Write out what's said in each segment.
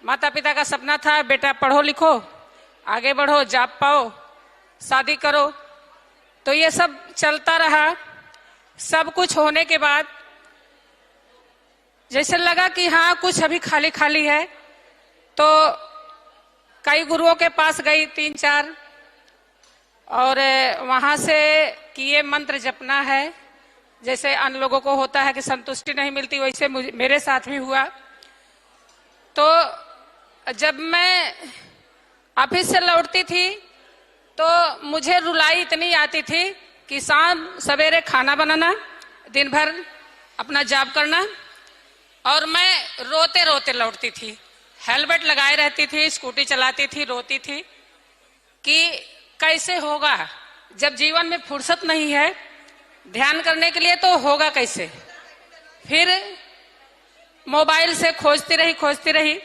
माता पिता का सपना था बेटा पढ़ो लिखो, आगे बढ़ो, जॉब पाओ, शादी करो। तो ये सब चलता रहा। सब कुछ होने के बाद जैसे लगा कि हाँ कुछ अभी खाली खाली है, तो कई गुरुओं के पास गई 3-4, और वहां से कि ये मंत्र जपना है। जैसे अन्य लोगों को होता है कि संतुष्टि नहीं मिलती, वैसे मेरे साथ भी हुआ। तो जब मैं ऑफिस से लौटती थी तो मुझे रुलाई इतनी आती थी कि शाम सवेरे खाना बनाना, दिन भर अपना जॉब करना, और मैं रोते रोते लौटती थी। हेलमेट लगाए रहती थी, स्कूटी चलाती थी, रोती थी कि कैसे होगा जब जीवन में फुर्सत नहीं है ध्यान करने के लिए, तो होगा कैसे। फिर मोबाइल से खोजती रही।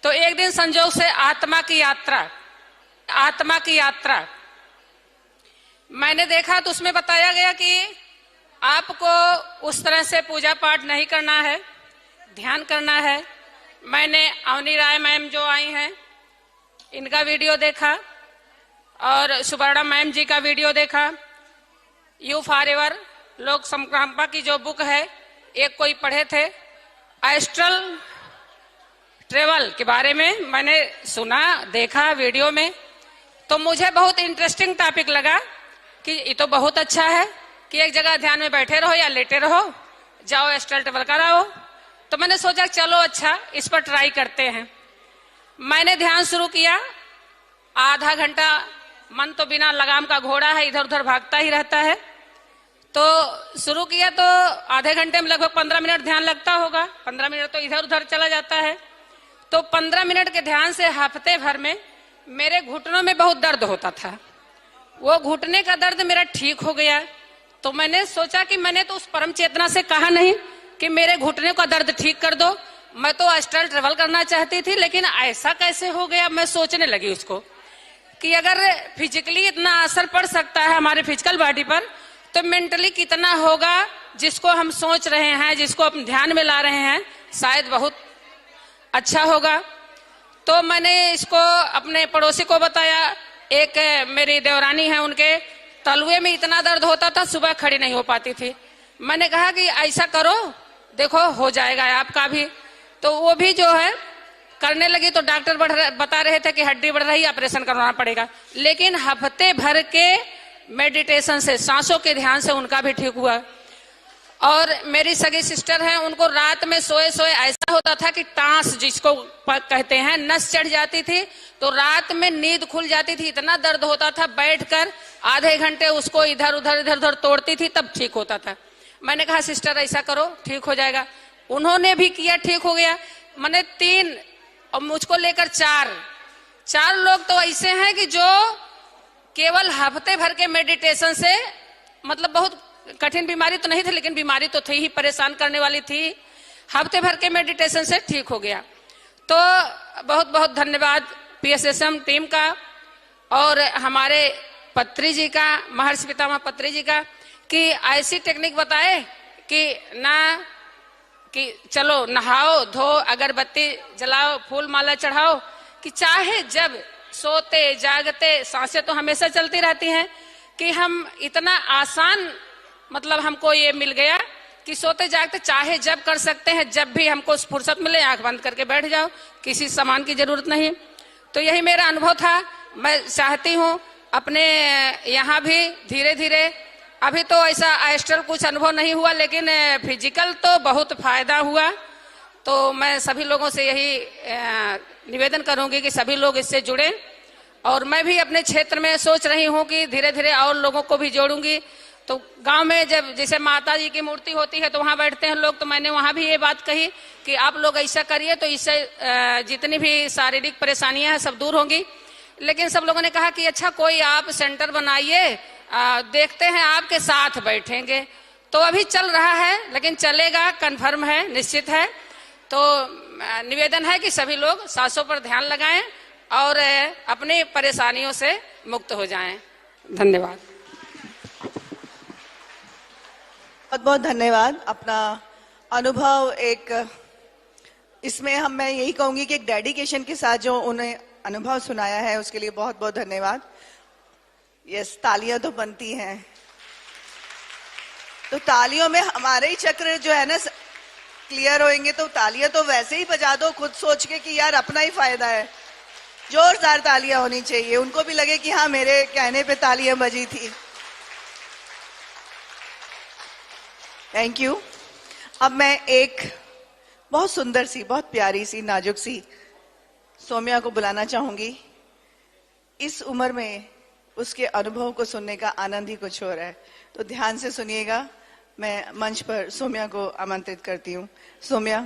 तो एक दिन संजोग से आत्मा की यात्रा मैंने देखा, तो उसमें बताया गया कि आपको उस तरह से पूजा पाठ नहीं करना है, ध्यान करना है। मैंने अवनी राय मैम जो आई हैं इनका वीडियो देखा, और सुवर्णा मैम जी का वीडियो देखा। यू फॉर एवर लोक संक्रांपा की जो बुक है, एक कोई पढ़े थे, एस्ट्रल ट्रेवल के बारे में मैंने सुना, देखा वीडियो में। तो मुझे बहुत इंटरेस्टिंग टॉपिक लगा कि ये तो बहुत अच्छा है कि एक जगह ध्यान में बैठे रहो या लेटे रहो, जाओ एस्ट्रल ट्रेवल कराओ। तो मैंने सोचा चलो अच्छा इस पर ट्राई करते हैं। मैंने ध्यान शुरू किया, आधा घंटा, मन तो बिना लगाम का घोड़ा है, इधर उधर भागता ही रहता है। तो शुरू किया तो आधे घंटे में लगभग 15 मिनट ध्यान लगता होगा, 15 मिनट तो इधर उधर चला जाता है। तो 15 मिनट के ध्यान से हफ्ते भर में मेरे घुटनों में बहुत दर्द होता था। वो घुटने का दर्द मेरा ठीक हो गया। तो मैंने सोचा कि मैंने तो उस परम चेतना से कहा नहीं कि मेरे घुटने का दर्द ठीक कर दो। मैं तो एस्ट्रल ट्रेवल करना चाहती थी, लेकिन ऐसा कैसे हो गया। मैं सोचने लगी उसको कि अगर फिजिकली इतना असर पड़ सकता है हमारे फिजिकल बॉडी पर, तो मेंटली कितना होगा। जिसको हम सोच रहे हैं, जिसको हम ध्यान में ला रहे हैं, शायद बहुत अच्छा होगा। तो मैंने इसको अपने पड़ोसी को बताया। एक मेरी देवरानी है, उनके तलुए में इतना दर्द होता था, सुबह खड़ी नहीं हो पाती थी। मैंने कहा कि ऐसा करो, देखो हो जाएगा आपका भी। तो वो भी जो है करने लगी। तो डॉक्टर बता रहे थे कि हड्डी बढ़ रही है, ऑपरेशन करवाना पड़ेगा। लेकिन हफ्ते भर के मेडिटेशन से, सांसों के ध्यान से उनका भी ठीक हुआ। और मेरी सगी सिस्टर है, उनको रात में सोए सोए ऐसा होता था कि टांस जिसको कहते हैं, नस चढ़ जाती थी। तो रात में नींद खुल जाती थी, इतना दर्द होता था। बैठकर आधे घंटे उसको इधर उधर तोड़ती थी, तब ठीक होता था। मैंने कहा सिस्टर ऐसा करो, ठीक हो जाएगा। उन्होंने भी किया, ठीक हो गया। मैंने 3 और मुझको लेकर 4 लोग तो ऐसे हैं कि जो केवल हफ्ते भर के मेडिटेशन से, मतलब बहुत कठिन बीमारी तो नहीं थी, लेकिन बीमारी तो थी ही, परेशान करने वाली थी, हफ्ते भर के मेडिटेशन से ठीक हो गया। तो बहुत बहुत धन्यवाद PSSM टीम का और हमारे पत्री जी का, महर्षि पितामह पत्री जी का, कि ऐसी टेक्निक बताए कि ना कि चलो नहाओ धो, अगरबत्ती जलाओ, फूल माला चढ़ाओ, कि चाहे जब सोते जागते, सांसें तो हमेशा चलती रहती हैं, कि हम इतना आसान, मतलब हमको ये मिल गया कि सोते जागते चाहे जब कर सकते हैं। जब भी हमको फुर्सत मिले आंख बंद करके बैठ जाओ, किसी सामान की जरूरत नहीं। तो यही मेरा अनुभव था। मैं चाहती हूँ अपने यहाँ भी धीरे धीरे, अभी तो ऐसा एस्ट्रल कुछ अनुभव नहीं हुआ, लेकिन फिजिकल तो बहुत फायदा हुआ। तो मैं सभी लोगों से यही निवेदन करूंगी कि सभी लोग इससे जुड़े। और मैं भी अपने क्षेत्र में सोच रही हूँ कि धीरे धीरे और लोगों को भी जोड़ूंगी। तो गांव में जब जैसे माता जी की मूर्ति होती है तो वहां बैठते हैं लोग, तो मैंने वहां भी ये बात कही कि आप लोग ऐसा करिए, तो इससे जितनी भी शारीरिक परेशानियां हैं सब दूर होंगी। लेकिन सब लोगों ने कहा कि अच्छा कोई आप सेंटर बनाइए, देखते हैं आपके साथ बैठेंगे। तो अभी चल रहा है, लेकिन चलेगा, कन्फर्म है, निश्चित है। तो निवेदन है कि सभी लोग सांसों पर ध्यान लगाएं और अपनी परेशानियों से मुक्त हो जाएं। धन्यवाद। बहुत बहुत धन्यवाद। अपना अनुभव एक इसमें मैं यही कहूंगी कि डेडिकेशन के साथ जो उन्हें अनुभव सुनाया है उसके लिए बहुत बहुत धन्यवाद। यस, तालियां तो बनती हैं। तो तालियों में हमारे ही चक्र जो है ना क्लियर होंगे, तो तालियां तो वैसे ही बजा दो खुद सोच के कि यार अपना ही फायदा है। जोरदार तालियां होनी चाहिए, उनको भी लगे कि हाँ मेरे कहने पे तालियां बजी थी। Thank you. अब मैं एक बहुत सुंदर सी, बहुत प्यारी सी, नाजुक सी सौम्या को बुलाना चाहूंगी। इस उम्र में उसके अनुभव को सुनने का आनंद ही कुछ और है, तो ध्यान से सुनिएगा। मैं मंच पर सौम्या को आमंत्रित करती हूँ। Saumya.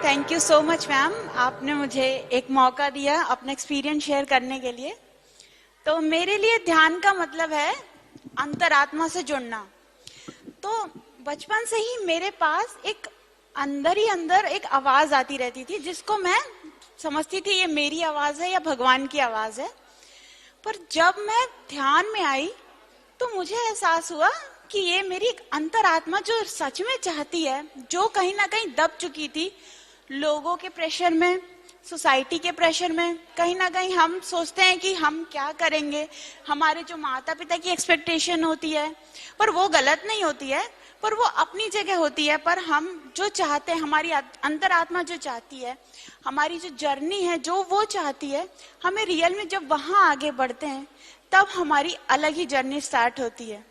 Thank you so much ma'am, आपने मुझे एक मौका दिया अपना एक्सपीरियंस शेयर करने के लिए। तो मेरे लिए ध्यान का मतलब है अंतरात्मा से जुड़ना। तो बचपन से ही मेरे पास एक अंदर ही अंदर एक आवाज आती रहती थी, जिसको मैं समझती थी ये मेरी आवाज है या भगवान की आवाज है। पर जब मैं ध्यान में आई तो मुझे एहसास हुआ कि ये मेरी एक अंतरात्मा जो सच में चाहती है, जो कहीं ना कहीं दब चुकी थी लोगों के प्रेशर में, सोसाइटी के प्रेशर में। कहीं ना कहीं हम सोचते हैं कि हम क्या करेंगे, हमारे जो माता पिता की एक्सपेक्टेशन होती है, पर वो गलत नहीं होती है, पर वो अपनी जगह होती है। पर हम जो चाहते हैं, हमारी अंतरात्मा जो चाहती है, हमारी जो जर्नी है जो वो चाहती है, हमें रियल में जब वहां आगे बढ़ते हैं तब हमारी अलग ही जर्नी स्टार्ट होती है।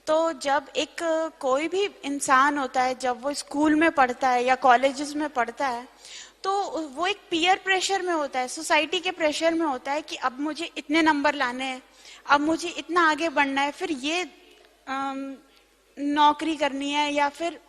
तो जब एक कोई भी इंसान होता है, जब वो स्कूल में पढ़ता है या कॉलेजेस में पढ़ता है, तो वो एक पीयर प्रेशर में होता है, सोसाइटी के प्रेशर में होता है कि अब मुझे इतने नंबर लाने हैं, अब मुझे इतना आगे बढ़ना है, फिर ये नौकरी करनी है, या फिर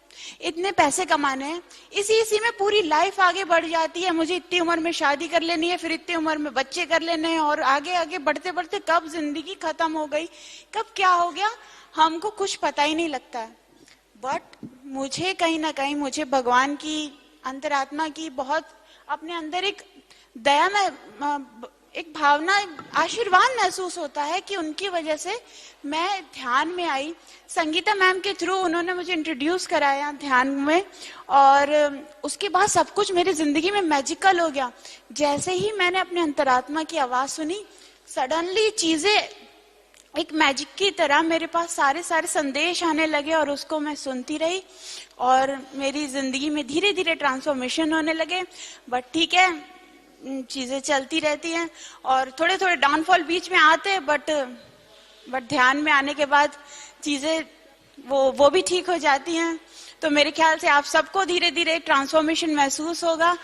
इतने पैसे कमाने हैं। इसी में पूरी लाइफ आगे बढ़ जाती है। मुझे इतनी उम्र में शादी कर लेनी है, फिर इतनी उम्र में बच्चे कर लेने हैं, और आगे आगे बढ़ते बढ़ते कब जिंदगी खत्म हो गई, कब क्या हो गया, हमको कुछ पता ही नहीं लगता है। बट मुझे कहीं ना कहीं मुझे भगवान की, अंतरात्मा की बहुत अपने अंदर एक दया में, एक भावना, आशीर्वाद महसूस होता है कि उनकी वजह से मैं ध्यान में आई। संगीता मैम के थ्रू उन्होंने मुझे इंट्रोड्यूस कराया ध्यान में, और उसके बाद सब कुछ मेरी जिंदगी में मैजिकल हो गया। जैसे ही मैंने अपने अंतरात्मा की आवाज सुनी, सडनली चीजें एक मैजिक की तरह मेरे पास सारे संदेश आने लगे, और उसको मैं सुनती रही, और मेरी जिंदगी में धीरे धीरे ट्रांसफॉर्मेशन होने लगे। बट ठीक है, चीजें चलती रहती हैं, और थोड़े थोड़े डाउनफॉल बीच में आते हैं, बट ध्यान में आने के बाद चीजें वो भी ठीक हो जाती हैं। तो मेरे ख्याल से आप सबको धीरे धीरे ट्रांसफॉर्मेशन महसूस होगा,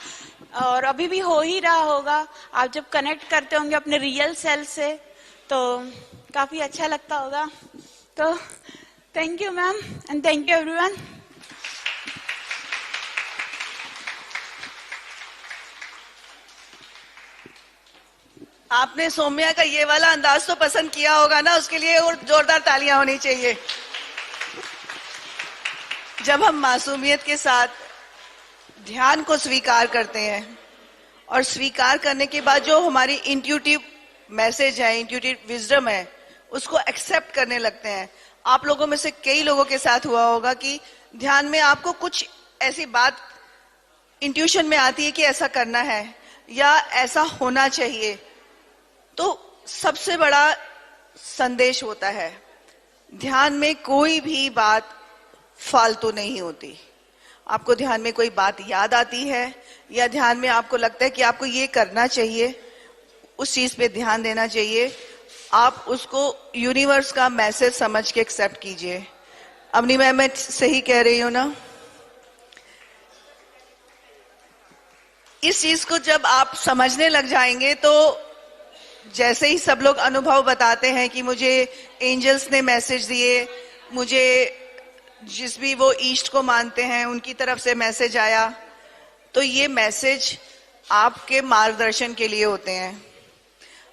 और अभी भी हो ही रहा होगा। आप जब कनेक्ट करते होंगे अपने रियल सेल्फ से, तो काफी अच्छा लगता होगा। तो thank you ma'am, and thank you everyone. आपने सौम्या का ये वाला अंदाज तो पसंद किया होगा ना, उसके लिए और जोरदार तालियां होनी चाहिए। जब हम मासूमियत के साथ ध्यान को स्वीकार करते हैं, और स्वीकार करने के बाद जो हमारी इंट्यूटिव मैसेज है, इंट्यूटिव विजडम है, उसको एक्सेप्ट करने लगते हैं। आप लोगों में से कई लोगों के साथ हुआ होगा कि ध्यान में आपको कुछ ऐसी बात इंट्यूशन में आती है कि ऐसा करना है या ऐसा होना चाहिए। तो सबसे बड़ा संदेश होता है, ध्यान में कोई भी बात फालतू नहीं होती। आपको ध्यान में कोई बात याद आती है, या ध्यान में आपको लगता है कि आपको ये करना चाहिए, उस चीज पे ध्यान देना चाहिए, आप उसको यूनिवर्स का मैसेज समझ के एक्सेप्ट कीजिए। अवनी मैम, मैं सही कह रही हूं ना? इस चीज को जब आप समझने लग जाएंगे, तो जैसे ही सब लोग अनुभव बताते हैं कि मुझे एंजल्स ने मैसेज दिए, मुझे जिस भी वो ईस्ट को मानते हैं उनकी तरफ से मैसेज आया, तो ये मैसेज आपके मार्गदर्शन के लिए होते हैं।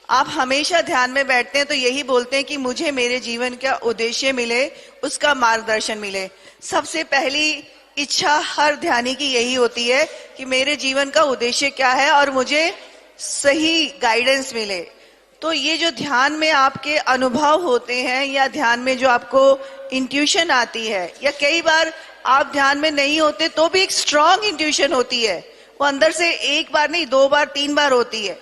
आप हमेशा ध्यान में बैठते हैं तो यही बोलते हैं कि मुझे मेरे जीवन का उद्देश्य मिले, उसका मार्गदर्शन मिले। सबसे पहली इच्छा हर ध्यानी की यही होती है कि मेरे जीवन का उद्देश्य क्या है और मुझे सही गाइडेंस मिले। तो ये जो ध्यान में आपके अनुभव होते हैं, या ध्यान में जो आपको इंट्यूशन आती है, या कई बार आप ध्यान में नहीं होते तो भी एक स्ट्रांग इंट्यूशन होती है, वो अंदर से एक बार नहीं 2 बार 3 बार होती है।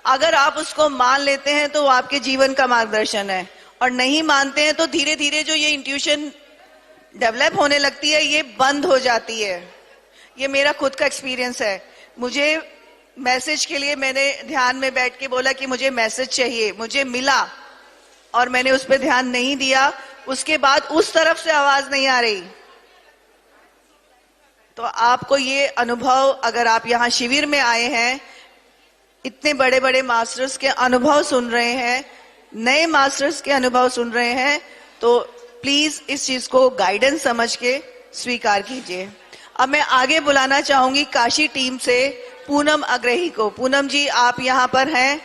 अगर आप उसको मान लेते हैं तो वो आपके जीवन का मार्गदर्शन है, और नहीं मानते हैं तो धीरे धीरे जो ये इंट्यूशन डेवलप होने लगती है ये बंद हो जाती है। ये मेरा खुद का एक्सपीरियंस है। मुझे मैसेज के लिए मैंने ध्यान में बैठ के बोला कि मुझे मैसेज चाहिए, मुझे मिला और मैंने उस पर ध्यान नहीं दिया, उसके बाद उस तरफ से आवाज नहीं आ रही। तो आपको ये अनुभव, अगर आप यहाँ शिविर में आए हैं, इतने बड़े बड़े मास्टर्स के अनुभव सुन रहे हैं, नए मास्टर्स के अनुभव सुन रहे हैं, तो प्लीज इस चीज को गाइडेंस समझ के स्वीकार कीजिए। अब मैं आगे बुलाना चाहूंगी काशी टीम से पूनम अग्रही को। पूनम जी आप यहाँ पर हैं,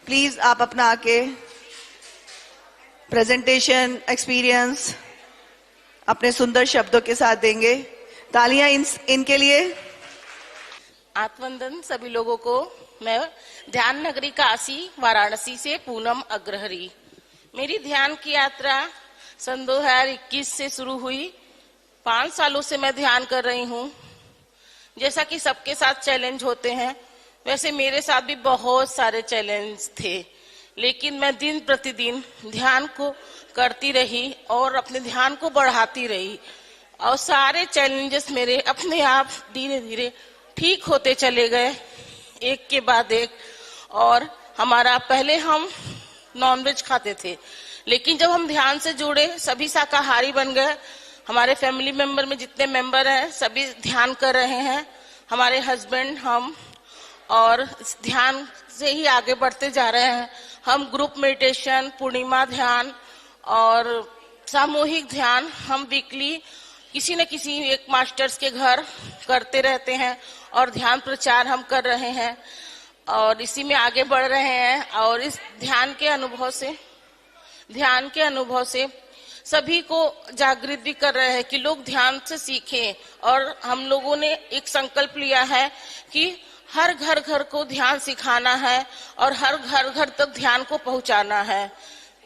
प्लीज आप अपना आके प्रेजेंटेशन एक्सपीरियंस अपने सुंदर शब्दों के साथ देंगे। तालियां इनके लिए। आत्मवंदन सभी लोगों को। मैं ध्यान नगरी काशी वाराणसी से पूनम अग्रहरी। मेरी ध्यान की यात्रा सन 2021 से शुरू हुई। 5 सालों से मैं ध्यान कर रही हूँ। जैसा कि सबके साथ चैलेंज होते हैं, वैसे मेरे साथ भी बहुत सारे चैलेंज थे, लेकिन मैं दिन प्रतिदिन ध्यान को करती रही और अपने ध्यान को बढ़ाती रही, और सारे चैलेंजेस मेरे अपने आप धीरे धीरे ठीक होते चले गए, एक के बाद एक। और हमारा पहले हम नॉनवेज खाते थे, लेकिन जब हम ध्यान से जुड़े सभी शाकाहारी बन गए। हमारे फैमिली मेंबर में जितने मेंबर हैं सभी ध्यान कर रहे हैं, हमारे हस्बैंड, हम, और ध्यान से ही आगे बढ़ते जा रहे हैं। हम ग्रुप मेडिटेशन, पूर्णिमा ध्यान और सामूहिक ध्यान हम वीकली किसी न किसी एक मास्टर्स के घर करते रहते हैं, और ध्यान प्रचार हम कर रहे हैं और इसी में आगे बढ़ रहे हैं। और इस ध्यान के अनुभव से सभी को जागृत भी कर रहे हैं कि लोग ध्यान से सीखें। और हम लोगों ने एक संकल्प लिया है कि हर घर को ध्यान सिखाना है और हर घर तक ध्यान को पहुंचाना है।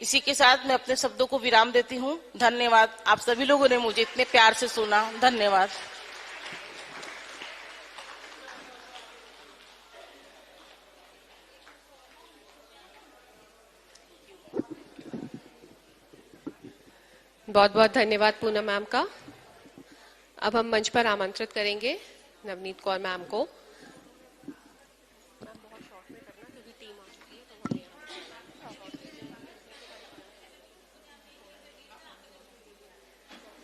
इसी के साथ मैं अपने शब्दों को विराम देती हूँ। धन्यवाद। आप सभी लोगों ने मुझे इतने प्यार से सुना, धन्यवाद। बहुत बहुत धन्यवाद पूनम मैम का। अब हम मंच पर आमंत्रित करेंगे नवनीत कौर मैम को।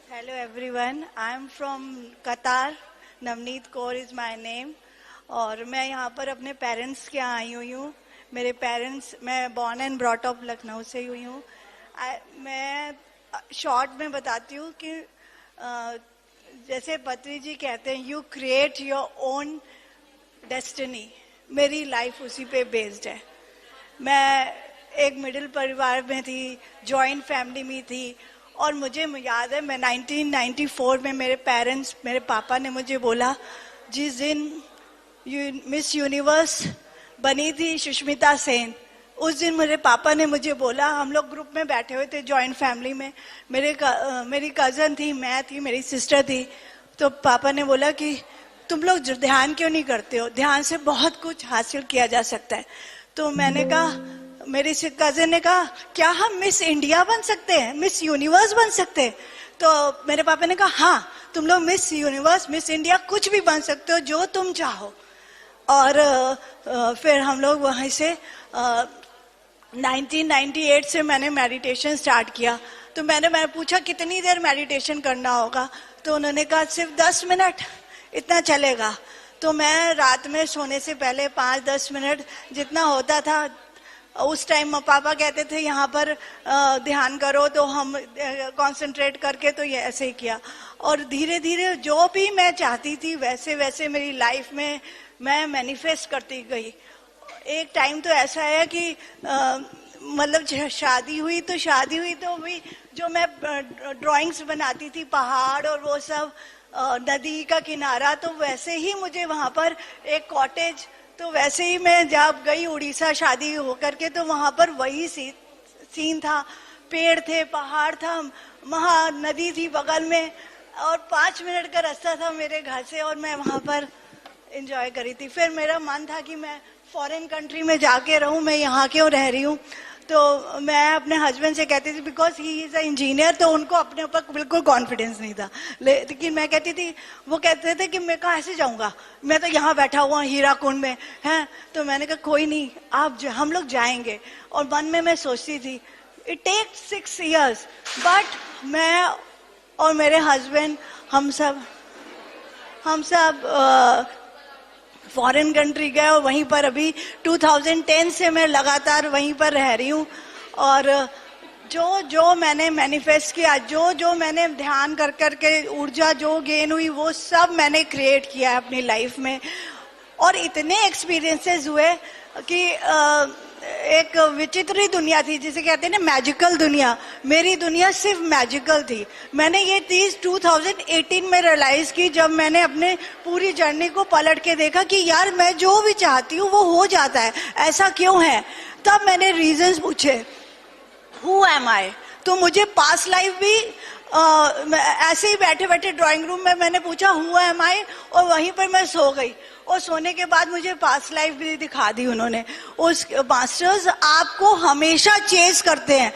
Hello everyone, I am from Qatar. Navneet Kaur is my name. और मैं यहाँ पर अपने पेरेंट्स के यहाँ आई हुई हूँ। मेरे पेरेंट्स, मैं born and brought up Lucknow से हुई हूँ। मैं शॉर्ट में बताती हूँ कि जैसे पत्री जी कहते हैं, you create your own destiny. मेरी लाइफ उसी पे बेस्ड है। मैं एक मिडिल परिवार में थी, जॉइंट फैमिली में थी, और मुझे याद है मैं 1994 में मेरे पापा ने मुझे बोला, जिस दिन मिस यूनिवर्स बनी थी सुष्मिता सेन, उस दिन मेरे पापा ने मुझे बोला, हम लोग ग्रुप में बैठे हुए थे जॉइंट फैमिली में, मेरी कज़न थी, मैं थी, मेरी सिस्टर थी, तो पापा ने बोला कि तुम लोग ध्यान क्यों नहीं करते हो, ध्यान से बहुत कुछ हासिल किया जा सकता है। तो मैंने कहा, मेरी कज़न ने कहा, क्या हम मिस इंडिया बन सकते हैं, मिस यूनिवर्स बन सकते हैं? तो मेरे पापा ने कहा, हाँ तुम लोग मिस यूनिवर्स, मिस इंडिया कुछ भी बन सकते हो, जो तुम चाहो। और फिर हम लोग वहीं से 1998 से मैंने मेडिटेशन स्टार्ट किया। तो मैंने पूछा कितनी देर मेडिटेशन करना होगा, तो उन्होंने कहा सिर्फ 10 मिनट इतना चलेगा। तो मैं रात में सोने से पहले 5-10 मिनट जितना होता था, उस टाइम पापा कहते थे यहाँ पर ध्यान करो, तो हम कंसंट्रेट करके तो ये ऐसे ही किया। और धीरे धीरे जो भी मैं चाहती थी वैसे वैसे मेरी लाइफ में मैं मैनिफेस्ट करती गई। एक टाइम तो ऐसा है कि मतलब शादी हुई तो भी जो मैं ड्राइंग्स बनाती थी, पहाड़ और वो सब, नदी का किनारा, तो वैसे ही मुझे वहाँ पर एक कॉटेज, तो वैसे ही मैं जब गई उड़ीसा शादी होकर के, तो वहाँ पर वही सीन था, पेड़ थे, पहाड़ था, वहाँ नदी थी बगल में, और 5 मिनट का रास्ता था मेरे घर से और मैं वहां पर एंजॉय करी थी। फिर मेरा मन था कि मैं फॉरेन कंट्री में जाके रहूं, मैं यहाँ क्यों रह रही हूँ। तो मैं अपने हस्बैंड से कहती थी, because he is a engineer, तो उनको अपने ऊपर बिल्कुल कॉन्फिडेंस नहीं था, लेकिन मैं कहती थी, वो कहते थे कि मैं कहाँ ऐसे जाऊंगा, मैं तो यहाँ बैठा हुआ हीराकुंड में हैं। तो मैंने कहा कोई नहीं, आप हम लोग जाएंगे। और मन में मैं सोचती थी इट टेक्स 6 years, बट मैं और मेरे हस्बैंड हम सब फॉरेन कंट्री गए और वहीं पर अभी 2010 से मैं लगातार वहीं पर रह रही हूँ। और जो मैंने मैनिफेस्ट किया, जो मैंने ध्यान कर करके ऊर्जा जो गेन हुई, वो सब मैंने क्रिएट किया है अपनी लाइफ में। और इतने एक्सपीरियंसेस हुए कि एक विचित्र ही दुनिया थी, जिसे कहते हैं ना मैजिकल दुनिया। मेरी दुनिया सिर्फ मैजिकल थी। मैंने ये चीज 2018 में रियलाइज की, जब मैंने अपने पूरी जर्नी को पलट के देखा कि यार मैं जो भी चाहती हूँ वो हो जाता है, ऐसा क्यों है। तब मैंने रीजंस पूछे, हु एम आई। तो मुझे पास्ट लाइफ भी ऐसे ही बैठे बैठे ड्राइंग रूम में मैंने पूछा हु एम आई, और वहीं पर मैं सो गई। और सोने के बाद मुझे पास्ट लाइफ भी दिखा दी उन्होंने। उस मास्टर्स आपको हमेशा चेस करते हैं।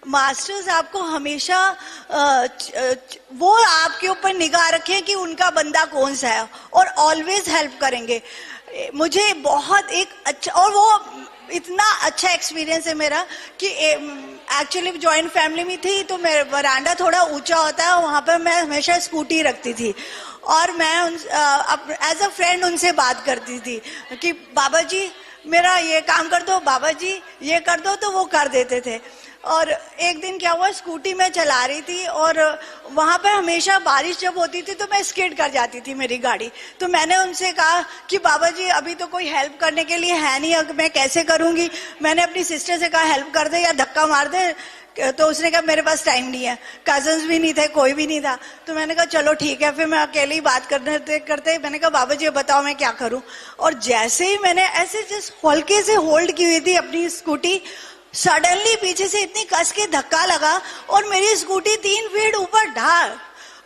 मास्टर्स आपको हमेशा वो आपके ऊपर निगाह रखें कि उनका बंदा कौन सा है, और ऑलवेज हेल्प करेंगे। मुझे बहुत एक अच्छा, और वो इतना अच्छा एक्सपीरियंस है मेरा कि एक्चुअली जॉइंट फैमिली में थी, तो मेरा वरांडा थोड़ा ऊंचा होता है, वहां पर मैं हमेशा स्कूटी रखती थी। और मैं एज अ फ्रेंड उनसे बात करती थी कि बाबा जी मेरा ये काम कर दो, बाबा जी ये कर दो, तो वो कर देते थे। और एक दिन क्या हुआ, स्कूटी में चला रही थी और वहां पर हमेशा बारिश जब होती थी तो मैं स्किड कर जाती थी मेरी गाड़ी। तो मैंने उनसे कहा कि बाबा जी अभी तो कोई हेल्प करने के लिए है नहीं, अब मैं कैसे करूंगी। मैंने अपनी सिस्टर से कहा हेल्प कर दे या धक्का मार दे, तो उसने कहा मेरे पास टाइम नहीं है, कजन्स भी नहीं थे, कोई भी नहीं था। तो मैंने कहा चलो ठीक है। फिर मैं अकेले ही बात करते करते मैंने कहा बाबा जी बताओ मैं क्या करूं। और जैसे ही मैंने ऐसे जिस हल्के से होल्ड की हुई थी अपनी स्कूटी, सडनली पीछे से इतनी कस के धक्का लगा और मेरी स्कूटी 3 फीट ऊपर ढाल।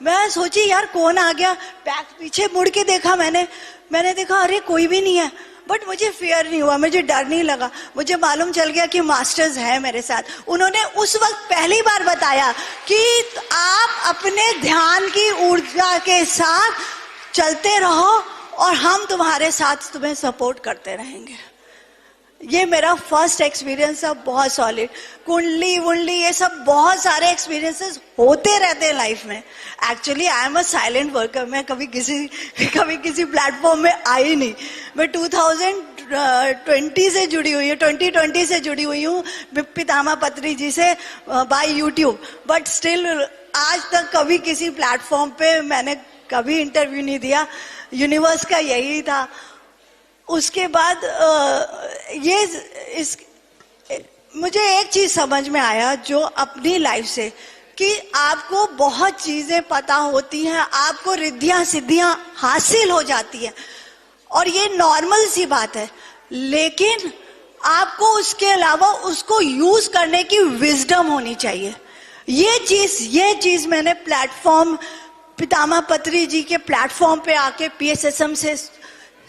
मैं सोची यार कौन आ गया, बैक पीछे मुड़ के देखा मैंने देखा अरे कोई भी नहीं है। बट मुझे फियर नहीं हुआ, मुझे डर नहीं लगा। मुझे मालूम चल गया कि मास्टर्स है मेरे साथ। उन्होंने उस वक्त पहली बार बताया कि आप अपने ध्यान की ऊर्जा के साथ चलते रहो और हम तुम्हारे साथ तुम्हें सपोर्ट करते रहेंगे। ये मेरा फर्स्ट एक्सपीरियंस है, बहुत सॉलिड। कुंडली वुंडली ये सब बहुत सारे एक्सपीरियंसेस होते रहते हैं लाइफ में। Actually I am a silent worker. मैं कभी किसी प्लेटफॉर्म में आई नहीं। मैं 2020 से जुड़ी हुई हूँ, 2020 से जुड़ी हुई हूँ पितामा पत्री जी से बाय यूट्यूब। बट स्टिल आज तक कभी किसी प्लेटफॉर्म पे मैंने कभी इंटरव्यू नहीं दिया। यूनिवर्स का यही था। उसके बाद मुझे एक चीज समझ में आया जो अपनी लाइफ से, कि आपको बहुत चीजें पता होती हैं, आपको रिद्धियां सिद्धियां हासिल हो जाती है और ये नॉर्मल सी बात है, लेकिन आपको उसके अलावा उसको यूज करने की विजडम होनी चाहिए। ये चीज मैंने प्लेटफॉर्म पितामा पत्री जी के प्लेटफॉर्म पे आके PSSM से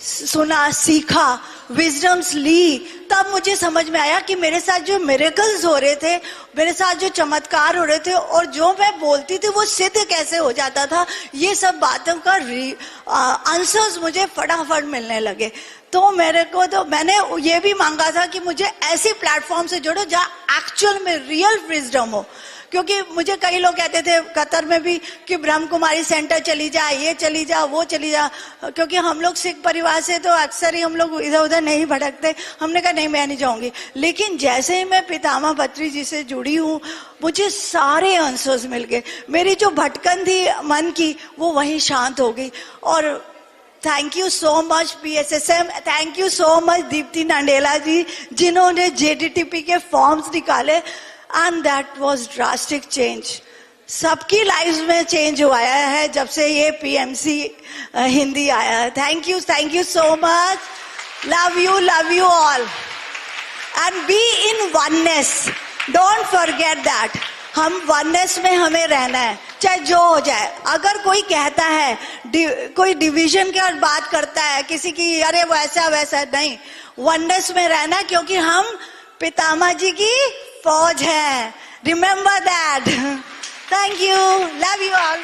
सुना, सीखा, विजडम्स ली। तब मुझे समझ में आया कि मेरे साथ जो मिरेकल्स हो रहे थे, मेरे साथ जो चमत्कार हो रहे थे और जो मैं बोलती थी वो सिद्ध कैसे हो जाता था, ये सब बातों का आंसर्स मुझे फटाफट मिलने लगे। तो मैंने ये भी मांगा था कि मुझे ऐसी प्लेटफॉर्म से जोड़ो जहाँ एक्चुअल में रियल विजडम हो। क्योंकि मुझे कई लोग कहते थे कतर में भी कि ब्रह्म कुमारी सेंटर चली जा, ये चली जा, वो चली जा। क्योंकि हम लोग सिख परिवार से तो अक्सर ही हम लोग इधर उधर नहीं भटकते। हमने कहा नहीं मैं नहीं जाऊंगी। लेकिन जैसे ही मैं पितामा पत्री जी से जुड़ी हूँ, मुझे सारे आंसर्स मिल गए। मेरी जो भटकन थी मन की वो वहीं शांत हो गई। और thank you so much PSSM, thank you so much Deepti Nandela ji, जिन्होंने JDTP के फॉर्म्स निकाले and that was drastic change. सबकी लाइफ में चेंज हुआ है जब से ये PMC हिंदी आया है. Thank you so much. Love you all and be in oneness. Don't forget that. हम वननेस में हमें रहना है, चाहे जो हो जाए. अगर कोई कहता है, कोई डिवीजन की बात करता है किसी की, अरे वैसा वैसा नहीं, वननेस में रहना, क्योंकि हम पितामह जी की फौज है. Remember that. Thank you. Love you all.